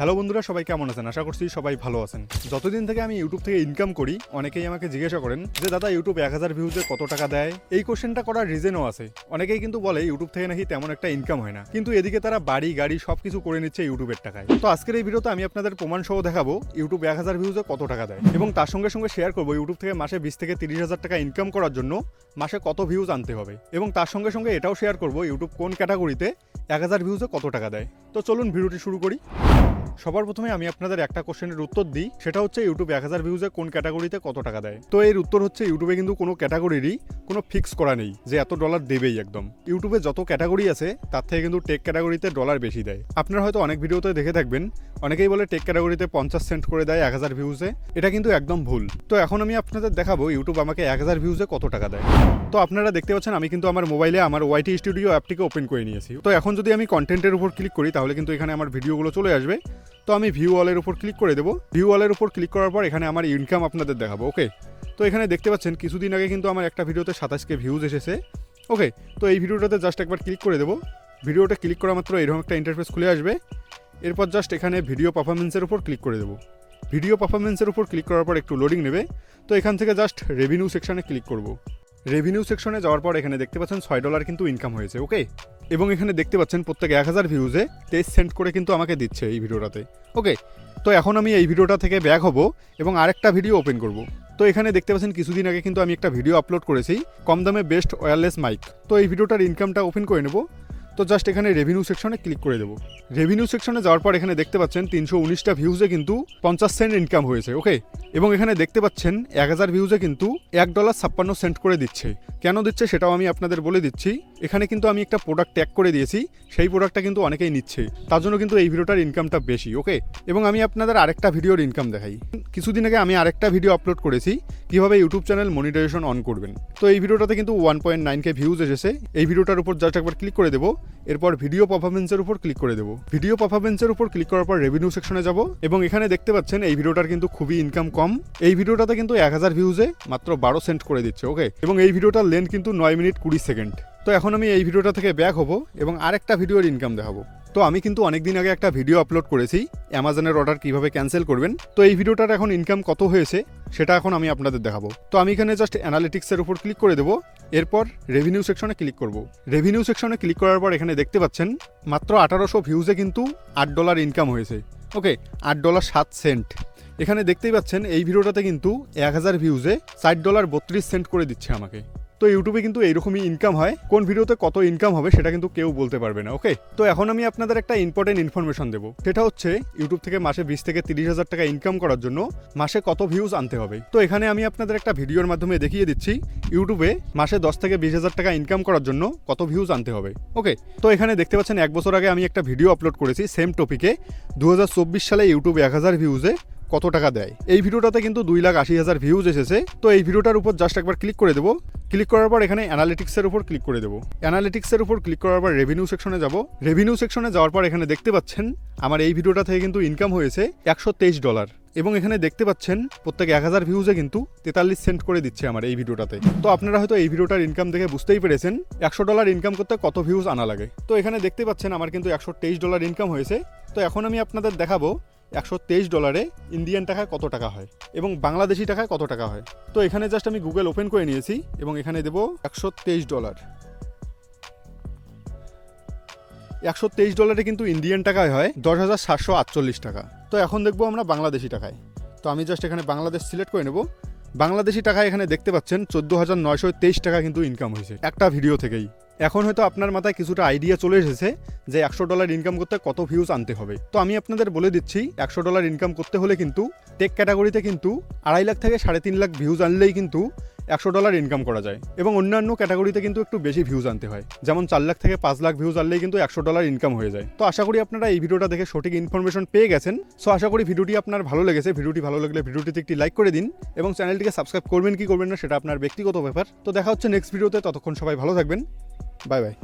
Hello বন্ধুরা, সবাই কেমন আছেন? আশা করছি সবাই ভালো আছেন। যতদিন থেকে আমি ইউটিউব থেকে ইনকাম করি, অনেকেই আমাকে জিজ্ঞাসা করেন যে দাদা ইউটিউব 1000 ভিউজে কত টাকা দেয়। এই কোশ্চেনটা করার রিজনও আছে। অনেকেই কিন্তু বলে ইউটিউব থেকে নাকি তেমন একটা ইনকাম হয় না, কিন্তু এদিকে তারা বাড়ি গাড়ি সবকিছু করে নিচ্ছে ইউটিউবের টাকায়। তো আজকের এই ভিডিওতে আমি আপনাদের প্রমাণ সহ দেখাবো ইউটিউব 1000 ভিউজে কত টাকা দেয়, এবং তার সঙ্গে সঙ্গে শেয়ার করবো ইউটিউব থেকে মাসে 20 থেকে 30,000 টাকা ইনকাম করার জন্য মাসে কত ভিউজ আনতে হবে, এবং তার সঙ্গে সঙ্গে এটাও শেয়ার করবো ইউটিউব কোন ক্যাটাগরিতে 1000 ভিউজে কত টাকা দেয়। তো চলুন ভিডিওটি শুরু করি। সবার প্রথমে আমি আপনাদের একটা কোশ্চেনের উত্তর দিই, সেটা হচ্ছে ইউটিউব 1000 ভিউজে কোন ক্যাটাগরিতে কত টাকা দেয়। তো এর উত্তর হচ্ছে ইউটিউবে কিন্তু কোনো ক্যাটাগরিরই কোনো ফিক্স করা নেই যে এত ডলার দেবেই একদম। ইউটিউবে যত ক্যাটাগরি আছে তার থেকে কিন্তু টেক ক্যাটাগরিতে ডলার বেশি দেয়। আপনারা হয়তো অনেক ভিডিওতে দেখে থাকবেন অনেকেই বলে টেক ক্যাটাগরিতে 50 সেন্ট করে দেয় 1000 ভিউজে। এটা কিন্তু একদম ভুল। তো এখন আমি আপনাদের দেখাবো ইউটিউব আমাকে 1000 ভিউজে কত টাকা দেয়। তো আপনারা দেখতে পাচ্ছেন আমি কিন্তু আমার মোবাইলে আমার ওয়াইটি স্টুডিও অ্যাপটিকে ওপেন করে নিয়েছি। তো এখন যদি আমি কন্টেন্টের উপর ক্লিক করি তাহলে কিন্তু এখানে আমার ভিডিওগুলো চলে আসবে। তো আমি ভিউ অলের উপর ক্লিক করে দেবো। ভিউ অলের উপর ক্লিক করার পর এখানে আমার ইনকাম আপনাদের দেখাবো। ওকে, তো এখানে দেখতে পাচ্ছেন কিছুদিন আগে কিন্তু আমার একটা ভিডিওতে 27K ভিউজ এসেছে। ওকে, তো এই ভিডিওটাতে জাস্ট একবার ক্লিক করে দেবো। ভিডিওটা ক্লিক করা মাত্র এরকম একটা ইন্টারফেস খুলে আসবে। এরপর জাস্ট এখানে ভিডিও পারফরমেন্সের উপর ক্লিক করে দেবো। ভিডিও পারফরমেন্সের উপর ক্লিক করার পর একটু লোডিং নেবে। তো এখান থেকে জাস্ট রেভিনিউ সেকশনে ক্লিক করব। রেভিনিউ সেকশনে যাওয়ার পর এখানে দেখতে পাচ্ছেন $6 কিন্তু ইনকাম হয়েছে। ওকে, এবং এখানে দেখতে পাচ্ছেন প্রত্যেক 1000 ভিউজে 23 সেন্ট করে কিন্তু আমাকে দিচ্ছে এই ভিডিওটাতে। ওকে, তো এখন আমি এই ভিডিওটা থেকে ব্যাক হব এবং আরেকটা ভিডিও ওপেন করব। তো এখানে দেখতে পাচ্ছেন কিছুদিন আগে কিন্তু আমি একটা ভিডিও আপলোড করেছি কম দামে বেস্ট ওয়্যারলেস মাইক। তো এই ভিডিওটার ইনকামটা ওপেন করে নেব। তো জাস্ট এখানে রেভিনিউ সেকশনে ক্লিক করে দেবো। রেভিনিউ সেকশনে যাওয়ার পর এখানে দেখতে পাচ্ছেন 319টা ভিউজে কিন্তু 50 সেন্ট ইনকাম হয়েছে। ওকে, এবং এখানে দেখতে পাচ্ছেন 1000 ভিউজে কিন্তু $1.56 করে দিচ্ছে। কেন দিচ্ছে সেটাও আমি আপনাদের বলে দিচ্ছি। এখানে কিন্তু আমি একটা প্রোডাক্ট ট্যাগ করে দিয়েছি, সেই প্রোডাক্টটা কিন্তু অনেকেই নিচ্ছে, তার জন্য কিন্তু এই ভিডিওটার ইনকামটা বেশি। ওকে, এবং আমি আপনাদের আরেকটা ভিডিওর ইনকাম দেখাই। কিছুদিন আগে আমি আরেকটা ভিডিও আপলোড করেছি কিভাবে ইউটিউব চ্যানেল মনিটাইজেশন অন করবেন। তো এই ভিডিওটাতে কিন্তু 1.9K ভিউজ এসেছে। এই ভিডিওটার উপর জাস্ট একবার ক্লিক করে দেবো। এরপর ভিডিও পারফরমেন্সের উপর ক্লিক করে দেবো। ভিডিও পারফরমেন্সের উপর ক্লিক করার পর রেভিনিউ সেকশনে যাব, এবং এখানে দেখতে পাচ্ছেন এই ভিডিওটার কিন্তু খুবই ইনকাম কম। এই ভিডিওটাতে কিন্তু 1000 ভিউজে মাত্র 12 সেন্ট করে দিচ্ছে। ওকে, এবং এই ভিডিওটার লেন্থ কিন্তু 9 মিনিট 20 সেকেন্ড। তো এখন আমি এই ভিডিওটা থেকে ব্যাক হব এবং আরেকটা ভিডিওর ইনকাম দেখাবো। তো আমি কিন্তু অনেকদিন আগে একটা ভিডিও আপলোড করেছি অ্যামাজনের অর্ডার কিভাবে ক্যান্সেল করবেন। তো এই ভিডিওটার এখন ইনকাম কত হয়েছে সেটা এখন আমি আপনাদের দেখাবো। তো আমি এখানে জাস্ট অ্যানালিটিক্সের উপর ক্লিক করে দেবো। এরপর রেভিনিউ সেকশনে ক্লিক করব। রেভিনিউ সেকশনে ক্লিক করার পর এখানে দেখতে পাচ্ছেন মাত্র 1800 ভিউজে কিন্তু $8 ইনকাম হয়েছে। ওকে, $8.07। এখানে দেখতেই পাচ্ছেন এই ভিডিওটাতে কিন্তু 1000 ভিউজে $60.32 করে দিচ্ছে আমাকে। তো ইউটিউবে কিন্তু এইরকমই ইনকাম হয়। কোন ভিডিওতে কত ইনকাম হবে সেটা কিন্তু কেউ বলতে পারবে না। ওকে, তো এখন আমি আপনাদের একটা ইম্পর্টেন্ট ইনফরমেশন দেবো, সেটা হচ্ছে ইউটিউব থেকে মাসে 20 থেকে 30,000 টাকা ইনকাম করার জন্য মাসে কত ভিউজ আনতে হবে। তো এখানে আমি আপনাদের একটা ভিডিওর মাধ্যমে দেখিয়ে দিচ্ছি ইউটিউবে মাসে 10 থেকে 20,000 টাকা ইনকাম করার জন্য কত ভিউজ আনতে হবে। ওকে, তো এখানে দেখতে পাচ্ছেন 1 বছর আগে আমি একটা ভিডিও আপলোড করেছি সেম টপিকে। 2024 সালে ইউটিউব 1000 ভিউজে কত টাকা দেয়। এই ভিডিওটাতে কিন্তু 2,80,000 ভিউজ এসেছে। তো এই ভিডিওটার উপর জাস্ট একবার ক্লিক করে দেবো। ক্লিক করার পর এখানে অ্যানালিটিক্সের উপর ক্লিক করে দেবো। অ্যানালিটিক্সের উপর ক্লিক করার পর রেভিনিউ সেকশনে যাব। রেভিনিউ সেকশনে যাওয়ার পর এখানে দেখতে পাচ্ছেন আমার এই ভিডিওটা থেকে কিন্তু ইনকাম হয়েছে $123, এবং এখানে দেখতে পাচ্ছেন প্রত্যেক 1000 ভিউজে কিন্তু 43 সেন্ট করে দিচ্ছে আমার এই ভিডিওটাতে। তো আপনারা হয়তো এই ভিডিওটার ইনকাম দেখে বুঝতেই পেরেছেন $100 ইনকাম করতে কত ভিউজ আনা লাগে। তো এখানে দেখতে পাচ্ছেন আমার কিন্তু $123 ইনকাম হয়েছে। তো এখন আমি আপনাদের দেখাবো $123 ইন্ডিয়ান টাকায় কত টাকা হয় এবং বাংলাদেশি টাকায় কত টাকা হয়। তো এখানে জাস্ট আমি গুগল ওপেন করে নিয়েছি এবং এখানে দেবো $123। $123 কিন্তু ইন্ডিয়ান টাকায় হয় 10,748 টাকা। তো এখন দেখবো আমরা বাংলাদেশি টাকায়। তো আমি জাস্ট এখানে বাংলাদেশ সিলেক্ট করে নেব। বাংলাদেশি টাকায় এখানে দেখতে পাচ্ছেন 14,923 টাকা কিন্তু ইনকাম হয়েছে একটা ভিডিও থেকেই। এখন হয়তো আপনার মাথায় কিছুটা আইডিয়া চলে এসেছে যে $100 ইনকাম করতে কত ভিউজ আনতে হবে। তো আমি আপনাদের বলে দিচ্ছি $100 ইনকাম করতে হলে কিন্তু টেক ক্যাটাগরিতে কিন্তু 2.5 লাখ থেকে 3.5 লাখ ভিউজ আনলেই কিন্তু $100 ইনকাম করা যায়, এবং অন্যান্য ক্যাটাগরিতে কিন্তু একটু বেশি ভিউজ আনতে হয়, যেমন 4 লাখ থেকে 5 লাখ ভিউজ আনলেই কিন্তু $100 ইনকাম হয়ে যায়। তো আশা করি আপনারা এই ভিডিওটা দেখে সঠিক ইনফরমেশন পেয়ে গেছেন। সো আশা করি ভিডিওটি আপনার ভালো লেগেছে। ভিডিওটি ভালো লাগলে ভিডিওটিতে একটি লাইক করে দিন এবং চ্যানেলটিকে সাবস্ক্রাইব করবেন কি করবেন না সেটা আপনার ব্যক্তিগত ব্যাপার। তো দেখা হচ্ছে নেক্সট ভিডিওতে। ততক্ষণ সবাই ভালো থাকবেন। Bye bye.